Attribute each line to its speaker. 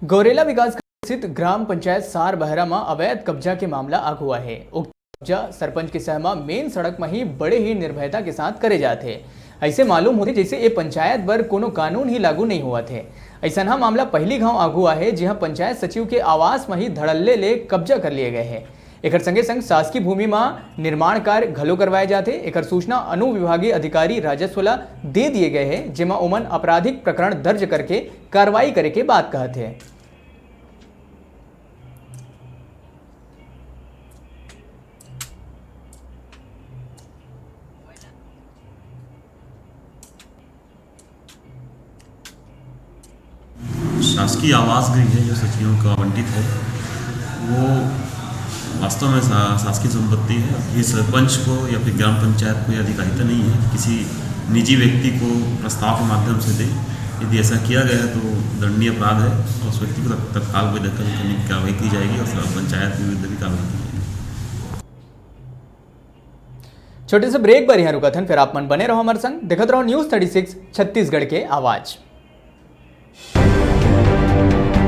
Speaker 1: गौरेला विकास स्थित ग्राम पंचायत सार बहरा में अवैध कब्जा के मामला आग हुआ है। उक्त कब्जा सरपंच के सहमा मेन सड़क में ही बड़े ही निर्भयता के साथ करे जाते। ऐसे मालूम होते जैसे ये पंचायत पर कोनो कानून ही लागू नहीं हुआ थे। ऐसा ना मामला पहली गांव आग हुआ है जहां पंचायत सचिव के आवास में ही धड़ल्ले ले कब्जा कर लिए गए हैं। एक संगे संग शासकीय भूमि में निर्माण कार्य घलो करवाए जाते। एक सूचना अनुविभागीय अधिकारी राजस्व ला दे दिए गए हैं, जेमा ओमन आपराधिक प्रकरण दर्ज करके कार्रवाई करे के बात कहते हैं।
Speaker 2: शासकीय आवास गृह है जो सचिवों को आवंटित है, वो वास्तव में शासकीय संपत्ति है। ये सरपंच को या फिर ग्राम पंचायत को यह अधिकारिता नहीं है किसी निजी व्यक्ति को प्रस्ताव के माध्यम से दे। यदि ऐसा किया गया है तो दंडनीय अपराध है और उस व्यक्ति को तत्काल बेदखल करने की कार्रवाई की जाएगी और पंचायत के विरुद्ध भी कार्रवाई की जाएगी।
Speaker 1: छोटे से ब्रेक पर यहाँ रुका था, फिर आप मन बने रहो हमारे संग, देखते रहो न्यूज़ 36 छत्तीसगढ़ के आवाज़।